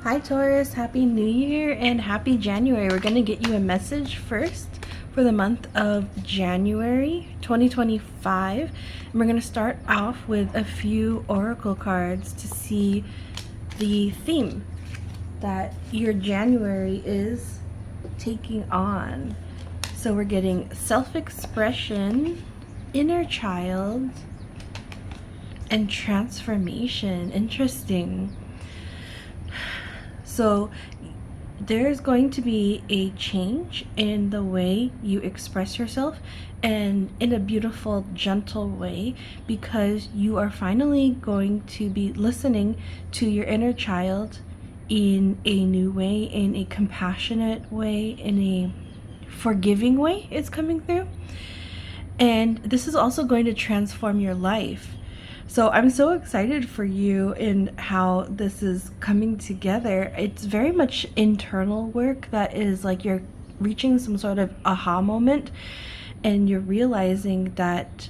Hi Taurus, Happy New Year and Happy January. We're going to get you a message first for the month of January 2025. And we're going to start off with a few oracle cards to see the theme that your January is taking on. So we're getting self-expression, inner child, and transformation. Interesting. So there's going to be a change in the way you express yourself, and in a beautiful, gentle way, because you are finally going to be listening to your inner child in a new way, in a compassionate way, in a forgiving way. It's coming through. And this is also going to transform your life. So I'm so excited for you in how this is coming together. It's very much internal work that is like you're reaching some sort of aha moment, and you're realizing that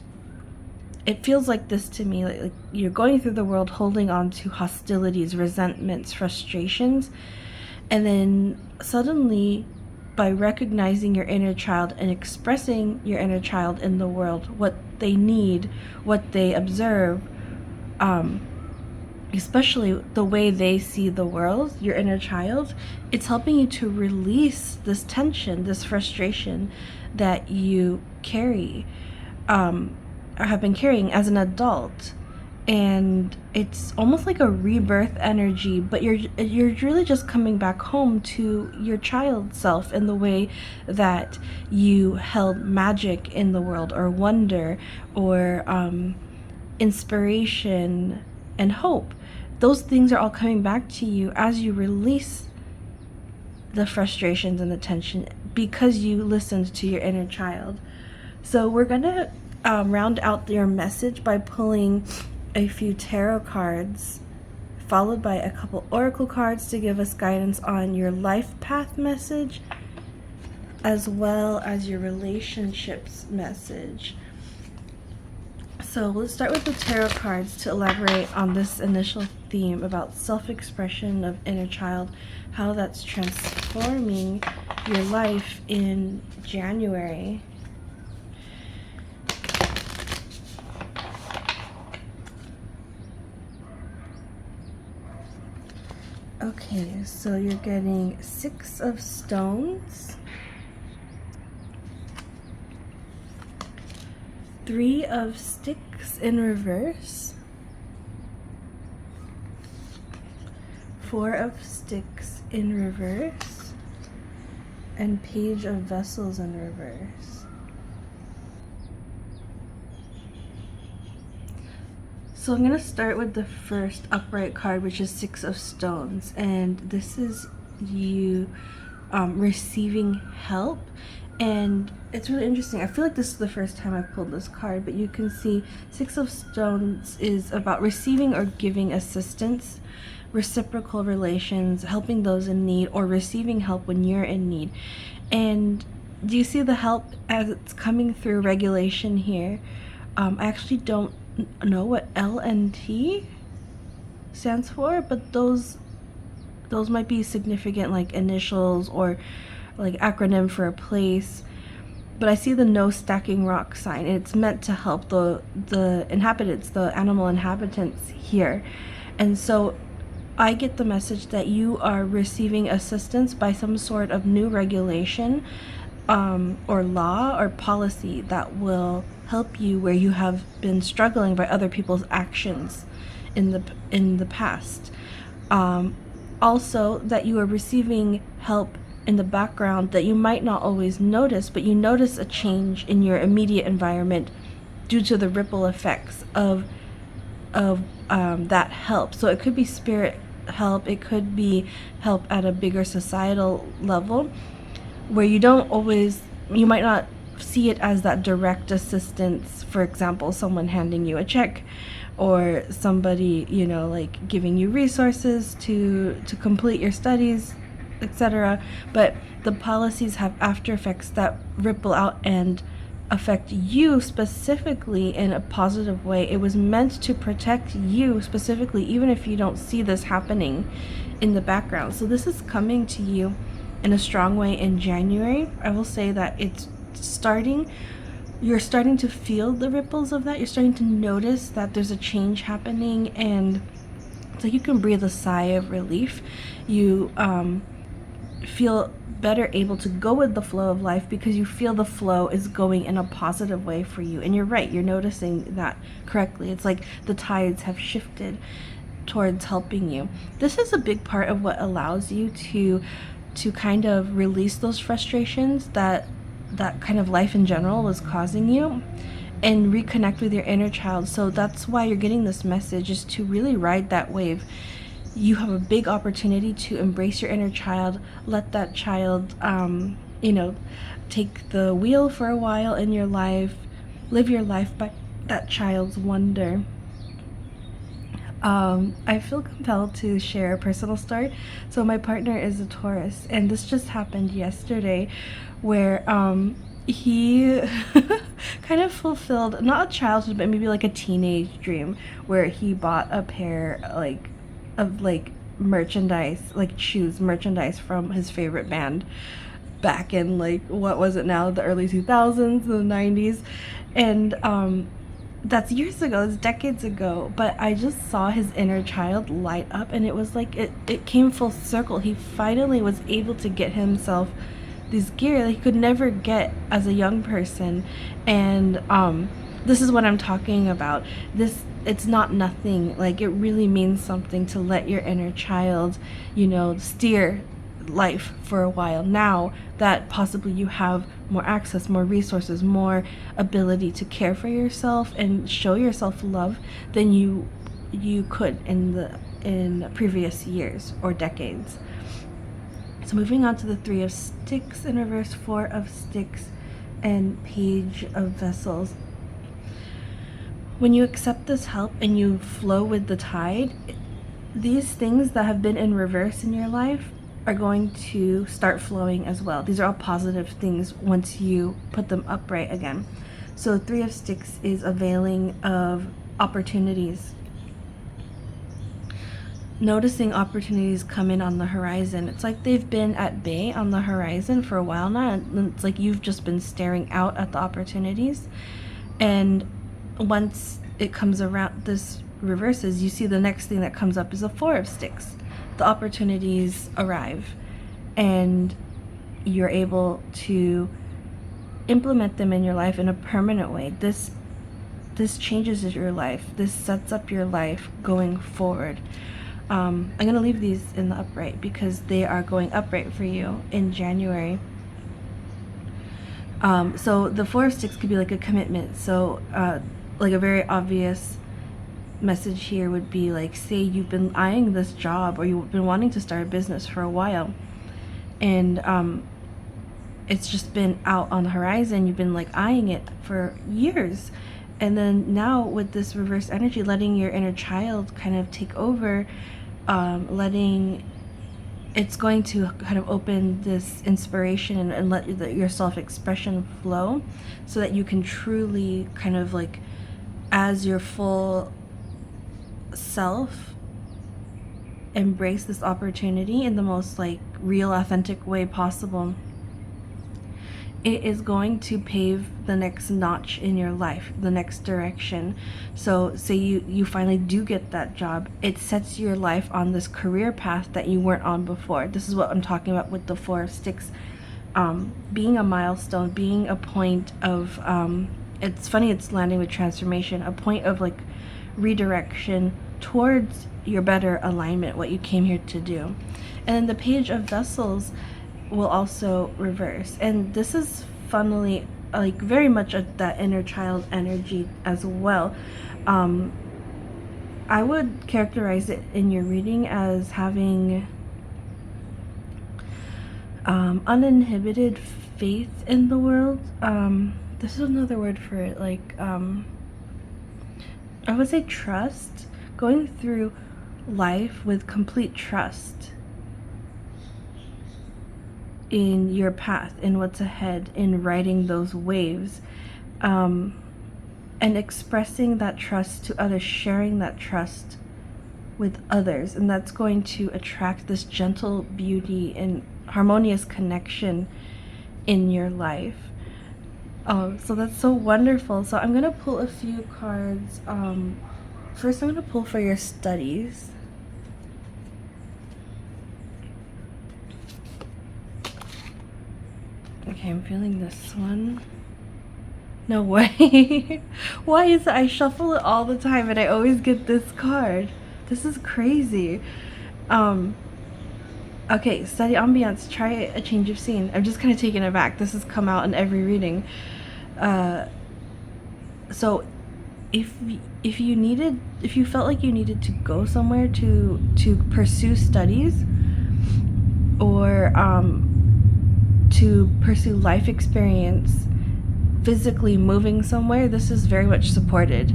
it feels like this to me, like you're going through the world holding on to hostilities, resentments, frustrations, and then suddenly, by recognizing your inner child and expressing your inner child in the world, what they need, what they observe, especially the way they see the world, your inner child, it's helping you to release this tension, this frustration that you carry, or have been carrying as an adult. And it's almost like a rebirth energy, but you're really just coming back home to your child self in the way that you held magic in the world, or wonder, or inspiration and hope. Those things are all coming back to you as you release the frustrations and the tension, because you listened to your inner child. So we're gonna round out your message by pulling a few tarot cards, followed by a couple oracle cards to give us guidance on your life path message, as well as your relationships message. So let's start with the tarot cards to elaborate on this initial theme about self-expression of inner child, how that's transforming your life in January. Okay, so you're getting 6 of Stones, 3 of Sticks in reverse, 4 of Sticks in reverse, and Page of Vessels in reverse. So I'm going to start with the first upright card, which is 6 of Stones, and this is you receiving help. And it's really interesting. I feel like this is the first time I've pulled this card, but you can see 6 of Stones is about receiving or giving assistance, reciprocal relations, helping those in need, or receiving help when you're in need. And do you see the help as it's coming through regulation here? I actually don't know what L and T stands for, but those might be significant, like initials or like acronym for a place. But I see the no stacking rock sign. It's meant to help the inhabitants, the animal inhabitants here. And so I get the message that you are receiving assistance by some sort of new regulation, or law or policy that will help you where you have been struggling by other people's actions in the past. Also, that you are receiving help in the background that you might not always notice, but you notice a change in your immediate environment due to the ripple effects of that help. So it could be spirit help, it could be help at a bigger societal level, where you might not see it as that direct assistance. For example, someone handing you a check, or somebody, like giving you resources to complete your studies, etc. But the policies have after effects that ripple out and affect you specifically in a positive way. It was meant to protect you specifically, even if you don't see this happening in the background. So this is coming to you in a strong way in January. I will say that it's starting, you're starting to feel the ripples of that. You're starting to notice that there's a change happening, and it's like you can breathe a sigh of relief. You feel better able to go with the flow of life because you feel the flow is going in a positive way for you. And you're right, you're noticing that correctly. It's like the tides have shifted towards helping you. This is a big part of what allows you to kind of release those frustrations that kind of life in general was causing you, and reconnect with your inner child. So that's why you're getting this message, is to really ride that wave. You have a big opportunity to embrace your inner child, let that child take the wheel for a while in your life, live your life by that child's wonder. I feel compelled to share a personal story. So my partner is a Taurus, and this just happened yesterday, where he kind of fulfilled not a childhood but maybe like a teenage dream, where he bought a pair of merchandise, like shoes merchandise from his favorite band back in, like, what was it now, the early 2000s, the 90s. And that's years ago, it's decades ago, but I just saw his inner child light up, and it was like it came full circle. He finally was able to get himself these gear that he could never get as a young person. And this is what I'm talking about. It's not nothing. Like, it really means something to let your inner child, steer life for a while, now that possibly you have more access, more resources, more ability to care for yourself and show yourself love than you could in previous years or decades. So moving on to the 3 of Sticks in reverse, 4 of Sticks, and Page of Vessels. When you accept this help and you flow with the tide, these things that have been in reverse in your life are going to start flowing as well. These are all positive things once you put them upright again. So 3 of Sticks is availing of opportunities. Noticing opportunities come in on the horizon. It's like they've been at bay on the horizon for a while now, and it's like you've just been staring out at the opportunities. And once it comes around, this reverses, you see the next thing that comes up is a 4 of Sticks. The opportunities arrive, and you're able to implement them in your life in a permanent way. This changes your life. This sets up your life going forward. I'm going to leave these in the upright because they are going upright for you in January. So the 4 of Sticks could be like a commitment. So like a very obvious message here would be, like, say you've been eyeing this job, or you've been wanting to start a business for a while, and it's just been out on the horizon. You've been like eyeing it for years, and then now with this reverse energy, letting your inner child kind of take over, it's going to kind of open this inspiration and let your self-expression flow, so that you can truly kind of, like, as your full self, embrace this opportunity in the most, like, real, authentic way possible. It is going to pave the next notch in your life, the next direction. So say you finally do get that job, it sets your life on this career path that you weren't on before. This is what I'm talking about with the 4 of Sticks, being a milestone, being a point of it's funny, it's landing with transformation, a point of, like, redirection towards your better alignment, what you came here to do. And then the Page of Vessels will also reverse, and this is funnily, like, very much that inner child energy as well. I would characterize it in your reading as having uninhibited faith in the world. This is another word for it, like, I would say trust, going through life with complete trust in your path, in what's ahead, in riding those waves, and expressing that trust to others, sharing that trust with others, and that's going to attract this gentle beauty and harmonious connection in your life. So that's so wonderful. So I'm gonna pull a few cards. First I'm gonna pull for your studies. Okay, I'm feeling this one. No way. Why is it I shuffle it all the time and I always get this card? This is crazy. Okay, study ambiance, try a change of scene. I'm just kind of taken aback. This has come out in every reading. So if you felt like you needed to go somewhere to pursue studies, or to pursue life experience, physically moving somewhere, this is very much supported.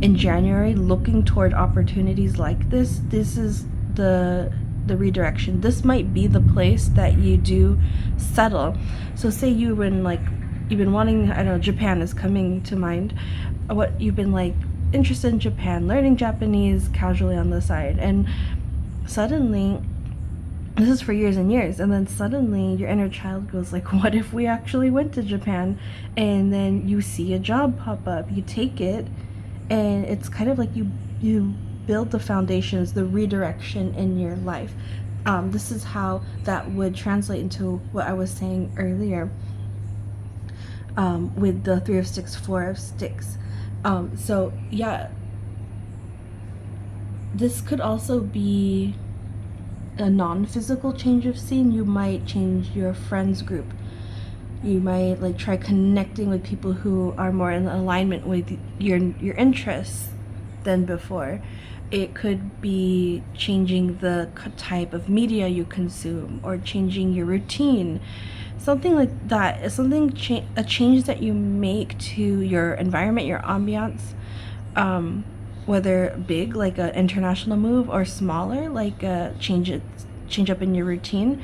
In January, looking toward opportunities like this is the redirection. This might be the place that you do settle. So say you've been wanting, I don't know, Japan is coming to mind. What you've been like interested in Japan, learning Japanese casually on the side, and suddenly, this is for years and years, and then suddenly your inner child goes like, what if we actually went to Japan? And then you see a job pop up, you take it, and it's kind of like you build the foundations, the redirection in your life. This is how that would translate into what I was saying earlier, with the 3 of Sticks, 4 of Sticks. So yeah, this could also be a non-physical change of scene. You might change your friends group. You might like try connecting with people who are more in alignment with your interests than before. It could be changing the type of media you consume, or changing your routine, something like that. It's a change that you make to your environment, your ambiance, whether big like an international move, or smaller like a change up in your routine.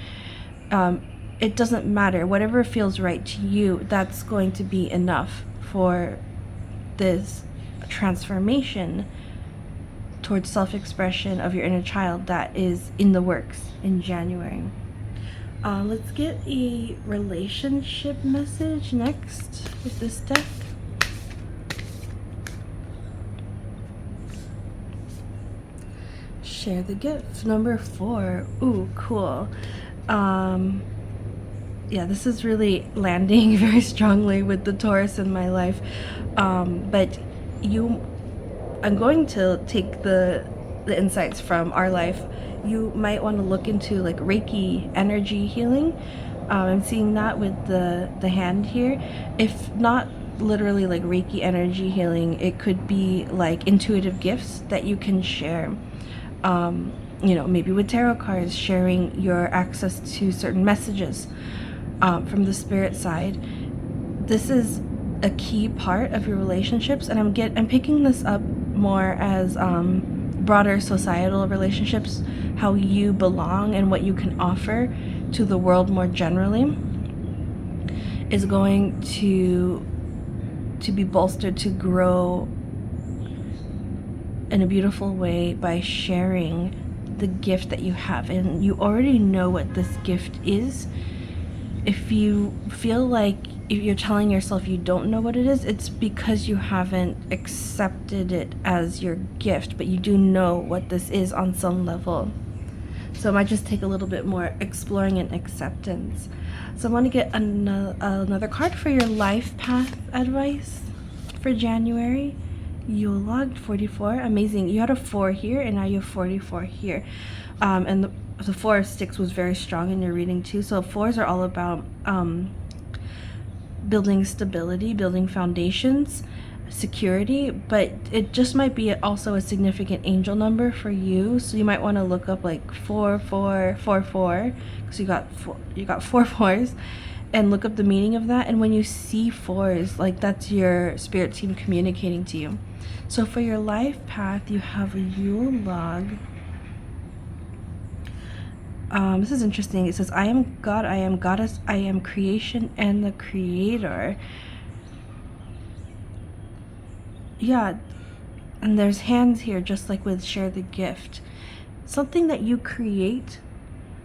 It doesn't matter, whatever feels right to you, that's going to be enough for this transformation towards self-expression of your inner child that is in the works in January. Let's get a relationship message next with this deck. Share the gift. Number 4. Ooh, cool. Yeah, this is really landing very strongly with the Taurus in my life. But I'm going to take the insights from our life. You might want to look into like Reiki energy healing. I'm seeing that with the hand here. If not literally like Reiki energy healing, it could be like intuitive gifts that you can share. Maybe with tarot cards, sharing your access to certain messages from the spirit side. This is a key part of your relationships, and I'm picking this up more as broader societal relationships, how you belong and what you can offer to the world more generally is going to be bolstered, to grow in a beautiful way by sharing the gift that you have. And you already know what this gift is. If you feel like if you're telling yourself you don't know what it is, it's because you haven't accepted it as your gift, but you do know what this is on some level. So it might just take a little bit more exploring and acceptance. So I want to get another card for your life path advice for January. You logged 44. Amazing. You had a 4 here, and now you have 44 here. And the 4 of Sticks was very strong in your reading too. So 4s are all about building stability, building foundations, security, but it just might be also a significant angel number for you. So you might want to look up like 4444, because you got 4 4s, and look up the meaning of that. And when you see 4s, like that's your spirit team communicating to you. So for your life path, you have a Yule log. This is interesting. It says, I am God, I am Goddess, I am creation and the creator. yeah, and there's hands here, just like with share the gift. Something that you create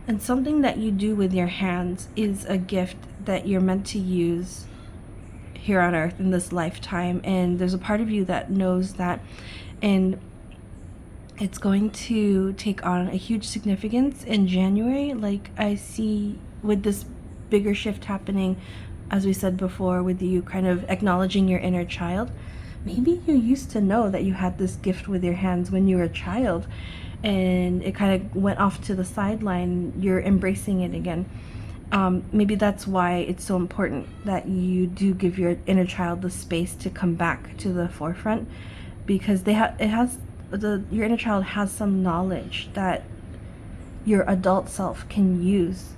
and something that you do with your hands is a gift that you're meant to use here on earth in this lifetime. And there's a part of you that knows that, and it's going to take on a huge significance in January. Like I see with this bigger shift happening, as we said before, with you kind of acknowledging your inner child. Maybe you used to know that you had this gift with your hands when you were a child, and it kind of went off to the sideline. You're embracing it again. Maybe that's why it's so important that you do give your inner child the space to come back to the forefront, because your inner child has some knowledge that your adult self can use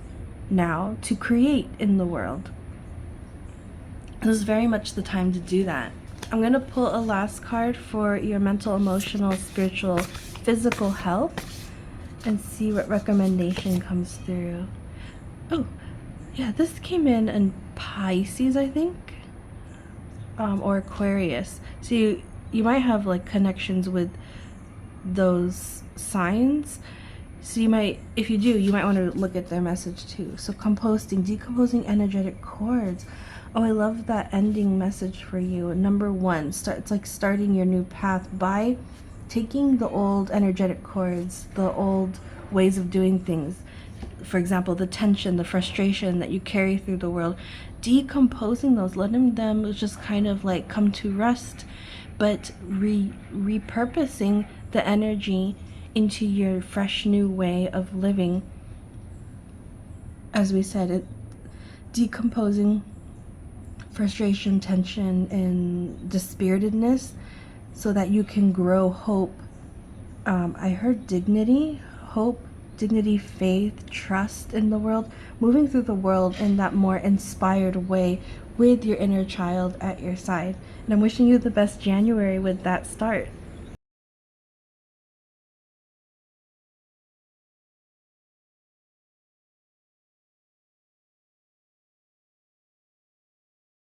now to create in the world. This is very much the time to do that. I'm going to pull a last card for your mental, emotional, spiritual, physical health and see what recommendation comes through. Oh, yeah, this came in Pisces, I think, or Aquarius. So you might have like connections with those signs. So you might, if you do, you might want to look at their message too. So decomposing energetic cords. Oh, I love that ending message for you. Number 1, it's like starting your new path by taking the old energetic cords, the old ways of doing things. For example, the tension, the frustration that you carry through the world, decomposing those, letting them just kind of like come to rest, but repurposing the energy into your fresh new way of living. As we said, decomposing frustration, tension, and dispiritedness so that you can grow hope. I heard dignity, hope, dignity, faith, trust in the world, moving through the world in that more inspired way with your inner child at your side. And I'm wishing you the best January with that start.